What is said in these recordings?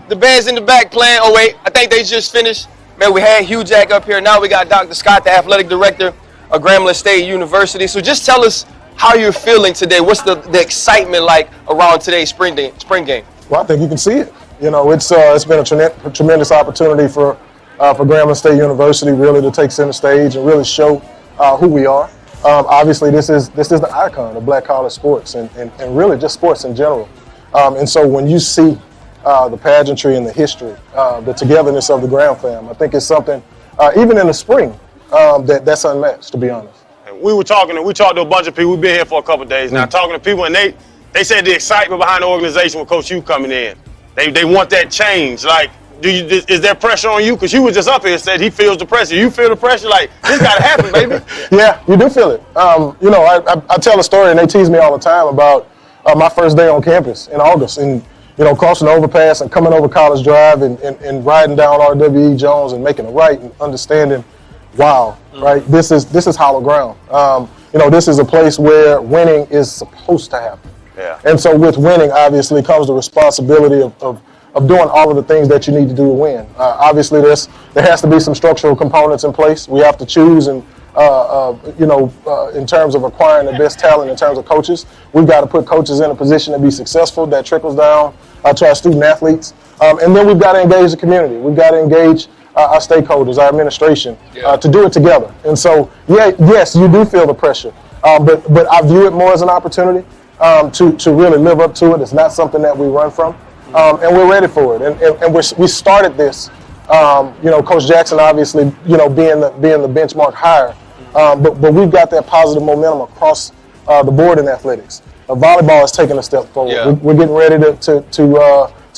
The band's in the back playing. Oh, wait, I think they just finished. Man, we had Hugh Jack up here. Now we got Dr. Scott, the athletic director of Grambling State University. So just tell us how you're feeling today. What's the excitement like around today's spring game? Well, I think you can see it. You know, it's been a tremendous opportunity for Grambling State University really to take center stage and really show who we are. Obviously, this is the icon of black college sports and really just sports in general. And so when you see the pageantry and the history, the togetherness of the Graham fam, I think it's something, even in the spring, that's unmatched, to be honest. We talked to a bunch of people. We've been here for a couple of days now, talking to people, and they said the excitement behind the organization with Coach Hugh coming in. They want that change. Like, is there pressure on you? Because you was just up here and said he feels the pressure. You feel the pressure? Like, this got to happen, baby. Yeah, you do feel it. You know, I tell a story, and they tease me all the time about my first day on campus in August, and you know, crossing the overpass and coming over College Drive and riding down R.W.E. Jones and making a right and understanding, wow, right? This is hollow ground. You know, this is a place where winning is supposed to happen. Yeah. And so with winning, obviously, comes the responsibility of doing all of the things that you need to do to win. Obviously, there has to be some structural components in place. We have to choose and, you know, in terms of acquiring the best talent in terms of coaches, we've got to put coaches in a position to be successful. That trickles down to our student athletes. And then we've got to engage the community. We've got to engage our stakeholders, our administration, to do it together. And so, yes, you do feel the pressure. But I view it more as an opportunity to really live up to it. It's not something that we run from. And we're ready for it. And we started this, you know, Coach Jackson obviously, you know, being the benchmark hire. But we've got that positive momentum across the board in athletics. Volleyball is taking a step forward. Yeah. We're getting ready to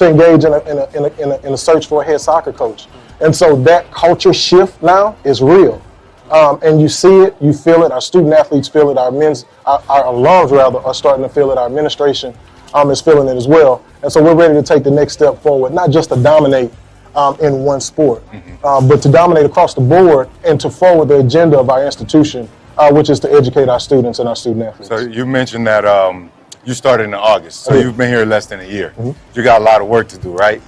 engage in a search for a head soccer coach. And so that culture shift now is real. And you see it, you feel it, our student athletes feel it, our alums rather are starting to feel it, our administration is feeling it as well. And so we're ready to take the next step forward, not just to dominate in one sport, but to dominate across the board and to forward the agenda of our institution, which is to educate our students and our student athletes. So you mentioned that you started in August, so you've been here less than a year. You got a lot of work to do, right?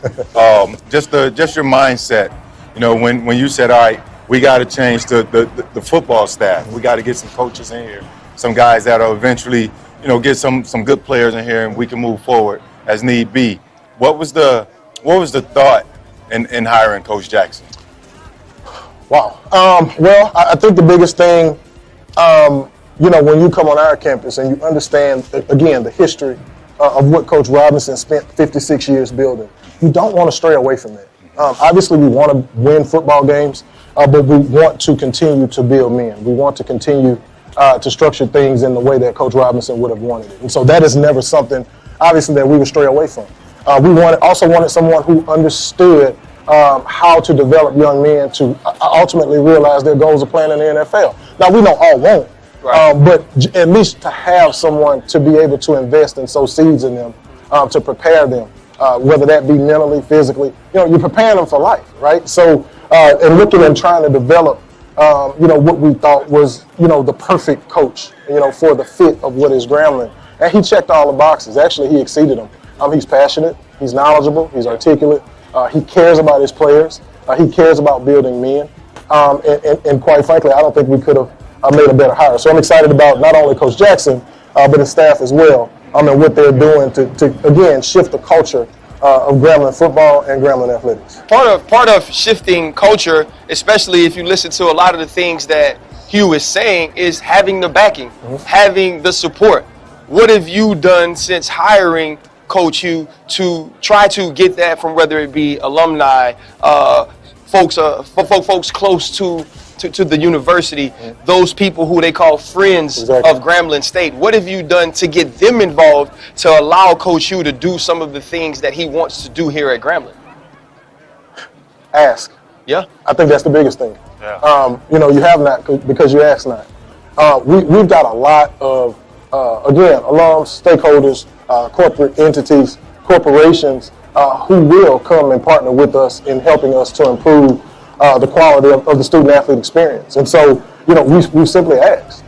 Just your mindset, you know, when you said, all right, we got to change the football staff. We got to get some coaches in here, some guys that'll eventually, you know, get some good players in here, and we can move forward as need be. What was the thought in hiring Coach Jackson? Wow. Well, I think the biggest thing, you know, when you come on our campus and you understand, again, the history of what Coach Robinson spent 56 years building, you don't want to stray away from that. Obviously, we want to win football games, but we want to continue to build men. We want to continue to structure things in the way that Coach Robinson would have wanted it. And so that is never something, obviously, that we would stray away from. We also wanted someone who understood how to develop young men to ultimately realize their goals of playing in the NFL. Now, we don't all won't, but at least to have someone to be able to invest and sow seeds in them, to prepare them, whether that be mentally, physically, you know, you're preparing them for life, right? So, and looking and trying to develop, you know, what we thought was, you know, the perfect coach, you know, for the fit of what is Grambling. And he checked all the boxes. Actually, he exceeded them. He's passionate, he's knowledgeable, he's articulate, he cares about his players, he cares about building men, and quite frankly, I don't think we could have made a better hire. So I'm excited about not only Coach Jackson, but his staff as well, and what they're doing to again, shift the culture of Grambling football and Grambling athletics. Part of shifting culture, especially if you listen to a lot of the things that Hugh is saying, is having the backing, having the support. What have you done since hiring Coach Hugh to try to get that from, whether it be alumni, folks close to the university, those people who they call friends of Grambling State? What have you done to get them involved to allow Coach Hugh to do some of the things that he wants to do here at Grambling? Ask. Yeah. I think that's the biggest thing. Yeah. You know, you have not because you ask not. We've got a lot of, again, alums, stakeholders, corporate entities, corporations who will come and partner with us in helping us to improve the quality of the student-athlete experience. And so, you know, we simply asked.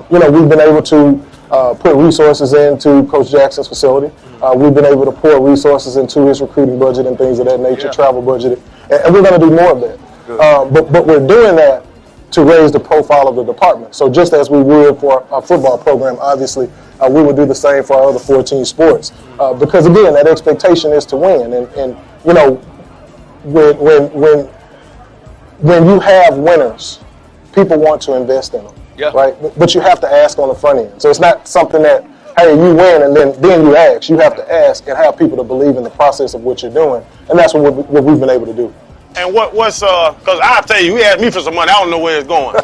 You know, we've been able to put resources into Coach Jackson's facility. We've been able to pour resources into his recruiting budget and things of that nature, travel budget, and we're going to do more of that. But we're doing that to raise the profile of the department. So just as we would for our football program, obviously, we would do the same for our other 14 sports. Because again, that expectation is to win. And you know, when you have winners, people want to invest in them. Yeah. Right? But you have to ask on the front end. So it's not something that, hey, you win and then you ask. You have to ask and have people to believe in the process of what you're doing. And that's what we've been able to do. And what's because I'll tell you, he asked me for some money, I don't know where it's going.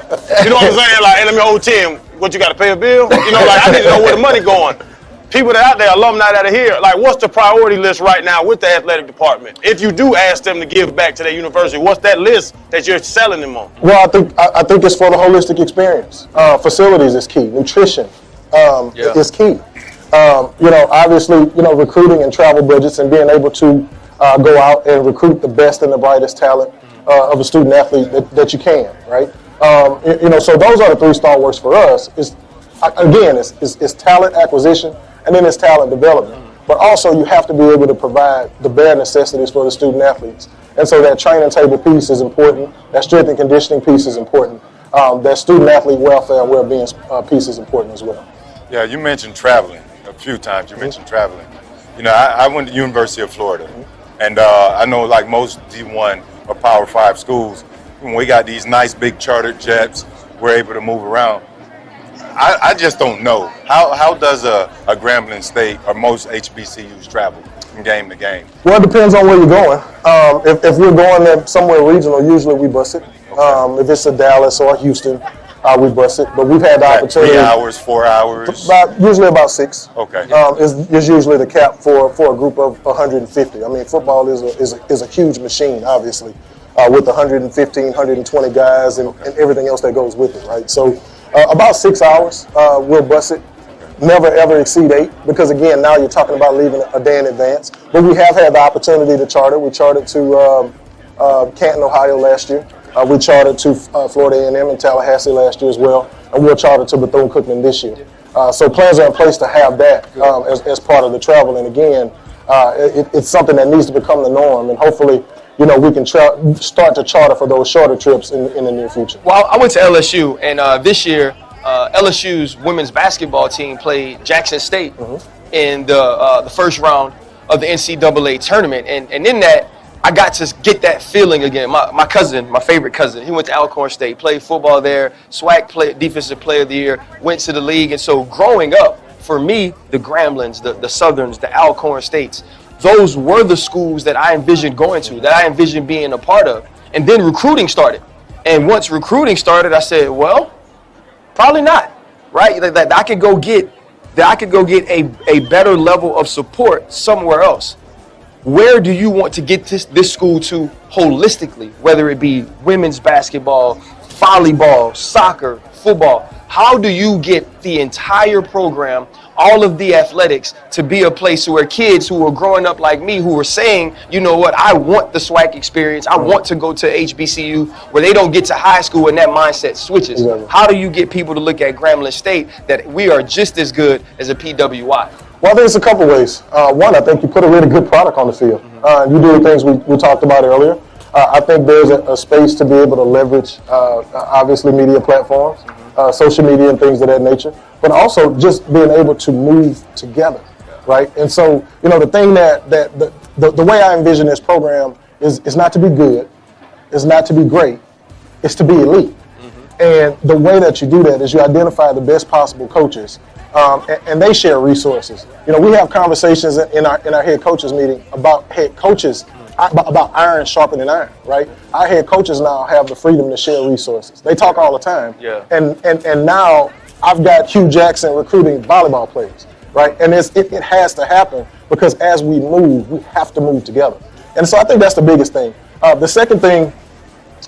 You know what I'm saying? Like, hey, let me hold 10. What, you got to pay a bill? You know, like, I need to know where the money going. People that out there, alumni that are here, like, what's the priority list right now with the athletic department? If you do ask them to give back to their university, what's that list that you're selling them on? Well, I think it's for the holistic experience. Facilities is key. Nutrition is key. You know, obviously, you know, recruiting and travel budgets and being able to go out and recruit the best and the brightest talent of a student athlete that you can, right? You know, so those are the three stalwarts for us. It's talent acquisition, and then it's talent development. But also you have to be able to provide the bare necessities for the student athletes. And so that training table piece is important, that strength and conditioning piece is important, that student athlete welfare and well-being piece is important as well. Yeah, you mentioned traveling a few times. You mentioned traveling. You know, I went to the University of Florida, and I know like most D1 or Power 5 schools, when we got these nice big chartered jets, we're able to move around. I just don't know. How does a Grambling State or most HBCUs travel from game to game? Well, it depends on where you're going. If we're going somewhere regional, usually we bus it. If it's a Dallas or a Houston, we bus it. But we've had the opportunity. 3 hours, 4 hours? Usually about 6. Okay. Is usually the cap for a group of 150. I mean, football is a huge machine, obviously, with 115, 120 guys and everything else that goes with it, right? So about 6 hours, we'll bus it. Never ever exceed 8, because again, now you're talking about leaving a day in advance. But we have had the opportunity to charter. We chartered to Canton, Ohio last year. We chartered to Florida A&M and Tallahassee last year as well, and we'll charter to Bethune-Cookman this year. So plans are in place to have that as part of the travel. And again, it's something that needs to become the norm, and hopefully, you know, we can start to charter for those shorter trips in the near future. Well, I went to LSU, and this year, LSU's women's basketball team played Jackson State in the first round of the NCAA tournament. And in that, I got to get that feeling again. My cousin, my favorite cousin, he went to Alcorn State, played football there, SWAC Defensive Player of the Year, went to the league. And so growing up, for me, the Gramblings, the Southerns, the Alcorn States, those were the schools that I envisioned going to, that I envisioned being a part of. And then recruiting started. And once recruiting started, I said, well, probably not, right? That I could go get a better level of support somewhere else. Where do you want to get this school to holistically, whether it be women's basketball, volleyball, soccer, football? How do you get the entire program, all of the athletics, to be a place where kids who are growing up like me, who are saying, you know what, I want the SWAC experience, I want to go to HBCU, where they don't get to high school and that mindset switches. Exactly. How do you get people to look at Grambling State that we are just as good as a PWI? Well, I think it's a couple ways. One, I think you put a really good product on the field. You do the things we talked about earlier. I think there's a space to be able to leverage, obviously, media platforms, social media and things of that nature, but also just being able to move together, right? And so, you know, the thing the way I envision this program is not to be good, is not to be great, it's to be elite. And the way that you do that is you identify the best possible coaches, and they share resources. You know, we have conversations in our head coaches meeting about head coaches, about iron sharpening iron, right? Our head coaches now have the freedom to share resources. They talk all the time. Yeah. And now I've got Hugh Jackson recruiting volleyball players, right? And it has to happen, because as we move, we have to move together. And so I think that's the biggest thing. The second thing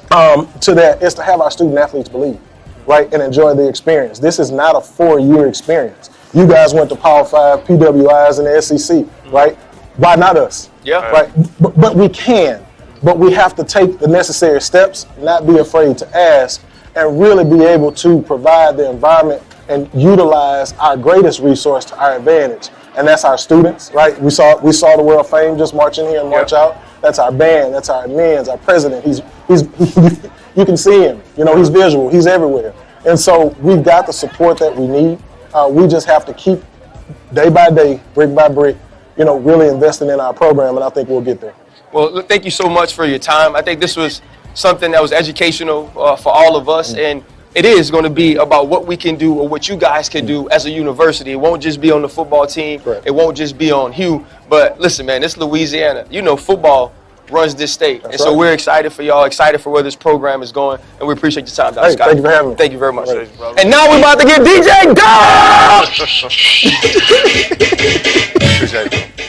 to that is to have our student athletes believe, right, and enjoy the experience. This is not a 4-year experience. You guys went to Power 5, PWIs, and the SEC, right? Why not us? Yeah. Right. But we can. But we have to take the necessary steps, not be afraid to ask, and really be able to provide the environment and utilize our greatest resource to our advantage, and that's our students, right? We saw the World of Fame just march in here and march out. That's our band, that's our admins, our president. He's you can see him. You know, he's visual, he's everywhere. And so we've got the support that we need. We just have to keep day by day, brick by brick, you know, really investing in our program, and I think we'll get there. Well, thank you so much for your time. I think this was something that was educational for all of us, and it is going to be about what we can do or what you guys can do as a university. It won't just be on the football team. Correct. It won't just be on Hugh. But listen, man, it's Louisiana. You know, football runs this state. That's and so right. we're excited for y'all, excited for where this program is going, and we appreciate your time, Dr. Hey, Scott. thank you for having me. Thank you very much. Right. And now we're about to get DJ Dog! Appreciate it.